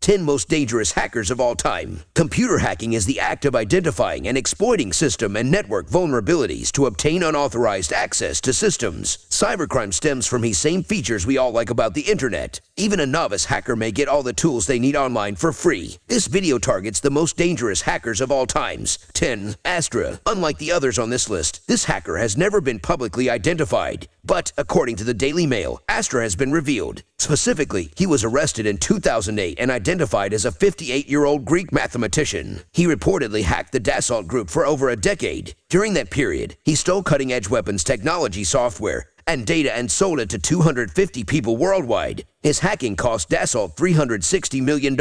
10 most dangerous hackers of all time. Computer hacking is the act of identifying and exploiting system and network vulnerabilities to obtain unauthorized access to systems. Cybercrime stems from the same features we all like about the internet. Even a novice hacker may get all the tools they need online for free. This video targets the most dangerous hackers of all times. 10. Astra. Unlike the others on this list, this hacker has never been publicly identified. But, according to the Daily Mail, Astra has been revealed. Specifically, he was arrested in 2008 and identified as a 58-year-old Greek mathematician. He reportedly hacked the Dassault Group for over a decade. During that period, he stole cutting-edge weapons technology software and data and sold it to 250 people worldwide. His hacking cost Dassault $360 million.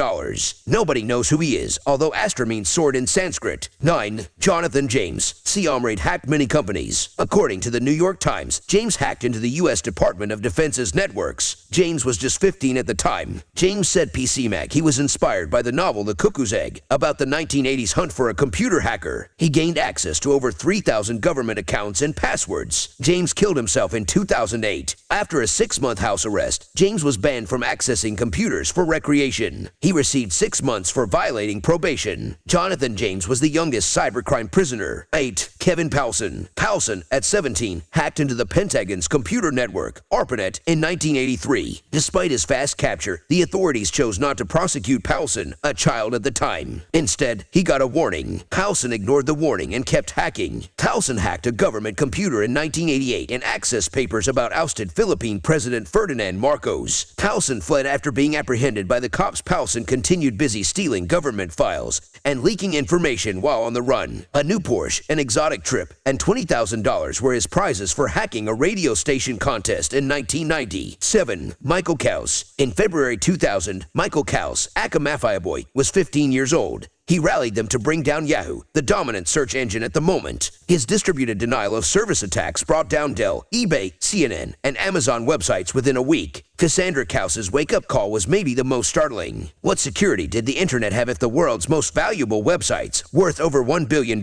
Nobody knows who he is, although Astra means sword in Sanskrit. 9. Jonathan James. Omraid hacked many companies. According to the New York Times, James hacked into the U.S. Department of Defense's networks. James was just 15 at the time. James said PCMag he was inspired by the novel The Cuckoo's Egg, about the 1980s hunt for a computer hacker. He gained access to over 3,000 government accounts and passwords. James killed himself in 2008. After a 6-month house arrest, James was banned from accessing computers for recreation. He received 6 months for violating probation. Jonathan James was the youngest cybercrime prisoner. 8. Kevin Powelson. Powelson, at 17, hacked into the Pentagon's computer network, ARPANET, in 1983. Despite his fast capture, the authorities chose not to prosecute Powelson, a child at the time. Instead, he got a warning. Powelson ignored the warning and kept hacking. Powelson hacked a government computer in 1988 and accessed papers about ousted Philippine President Ferdinand Marcos. Powelson fled after being apprehended by the cops. Powelson continued busy stealing government files and leaking information while on the run. A new Porsche, an exotic trip, and $20,000 were his prizes for hacking a radio station contest in 1990. 7. Michael Kaus. In February 2000, Michael Kaus, aka Mafia Boy, was 15 years old. He rallied them to bring down Yahoo, the dominant search engine at the moment. His distributed denial of service attacks brought down Dell, eBay, CNN, and Amazon websites within a week. Cassandra Kaus's wake-up call was maybe the most startling. What security did the internet have if the world's most valuable websites, worth over $1 billion,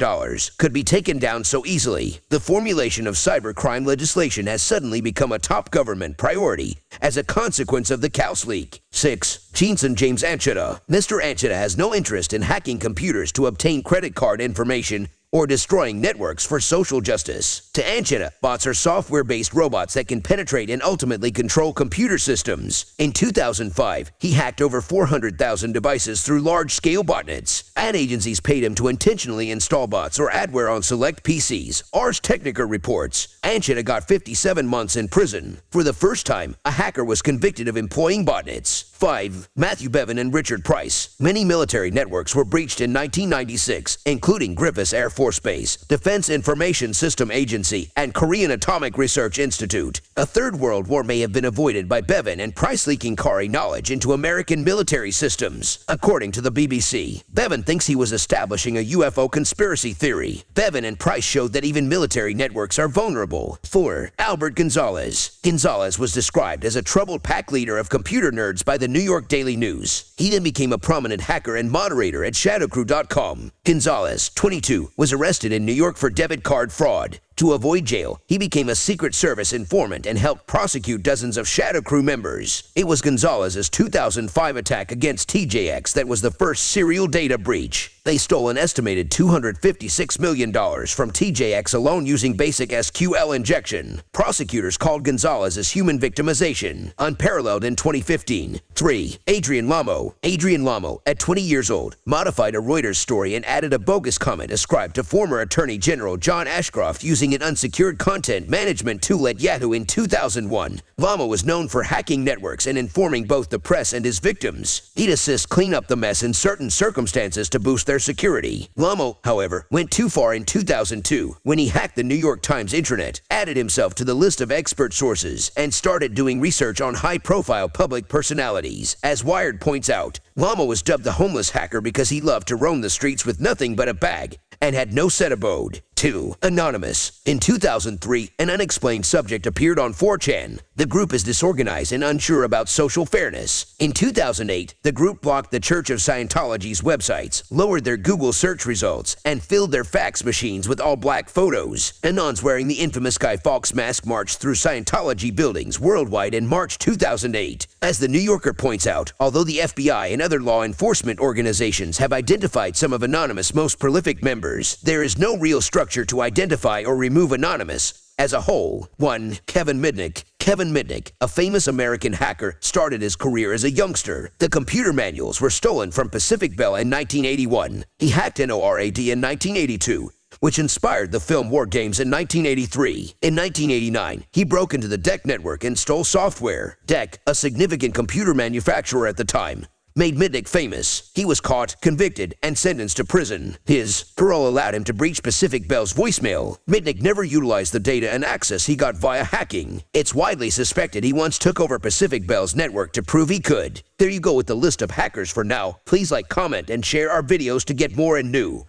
could be taken down so easily? The formulation of cybercrime legislation has suddenly become a top government priority as a consequence of the Kaus leak. 6. Jensen James Ancheta. Mr. Ancheta has no interest in hacking computers to obtain credit card information or destroying networks for social justice. To Ancheta, bots are software-based robots that can penetrate and ultimately control computer systems. In 2005, he hacked over 400,000 devices through large-scale botnets. Ad agencies paid him to intentionally install bots or adware on select PCs. Ars Technica reports, Ancheta got 57 months in prison. For the first time, a hacker was convicted of employing botnets. 5. Matthew Bevan and Richard Price. Many military networks were breached in 1996, including Griffiths Air Force Base, Defense Information System Agency, and Korean Atomic Research Institute. A third world war may have been avoided by Bevan and Price leaking Kari knowledge into American military systems. According to the BBC, Bevan thinks he was establishing a UFO conspiracy theory. Bevan and Price showed that even military networks are vulnerable. 4. Albert Gonzalez. Gonzalez was described as a troubled pack leader of computer nerds by the New York Daily News. He then became a prominent hacker and moderator at shadowcrew.com. Gonzalez, 22, was arrested in New York for debit card fraud. To avoid jail, he became a Secret Service informant and helped prosecute dozens of Shadow Crew members. It was Gonzalez's 2005 attack against TJX that was the first serial data breach. They stole an estimated $256 million from TJX alone using basic SQL injection. Prosecutors called Gonzalez's human victimization, unparalleled in 2015. 3. Adrian Lamo. Adrian Lamo, at 20 years old, modified a Reuters story and added a bogus comment ascribed to former Attorney General John Ashcroft using an unsecured content management tool at Yahoo in 2001. Lamo was known for hacking networks and informing both the press and his victims. He'd assist clean up the mess in certain circumstances to boost their security. Lamo, however, went too far in 2002 when he hacked the New York Times intranet, added himself to the list of expert sources, and started doing research on high-profile public personalities. As Wired points out, Lamo was dubbed the homeless hacker because he loved to roam the streets with nothing but a bag and had no set abode. 2. Anonymous. In 2003, an unexplained subject appeared on 4chan. The group is disorganized and unsure about social fairness. In 2008, the group blocked the Church of Scientology's websites, lowered their Google search results, and filled their fax machines with all-black photos. Anons wearing the infamous Guy Fawkes mask marched through Scientology buildings worldwide in March 2008. As the New Yorker points out, although the FBI and other law enforcement organizations have identified some of Anonymous' most prolific members, there is no real structure to identify or remove Anonymous as a whole. 1. Kevin Mitnick. Kevin Mitnick, a famous American hacker, started his career as a youngster. The computer manuals were stolen from Pacific Bell in 1981. He hacked NORAD in 1982, which inspired the film War Games in 1983. In 1989, he broke into the DEC network and stole software. DEC, a significant computer manufacturer at the time, made Mitnick famous. He was caught, convicted, and sentenced to prison. His parole allowed him to breach Pacific Bell's voicemail. Mitnick never utilized the data and access he got via hacking. It's widely suspected he once took over Pacific Bell's network to prove he could. There you go with the list of hackers for now. Please like, comment, and share our videos to get more and new.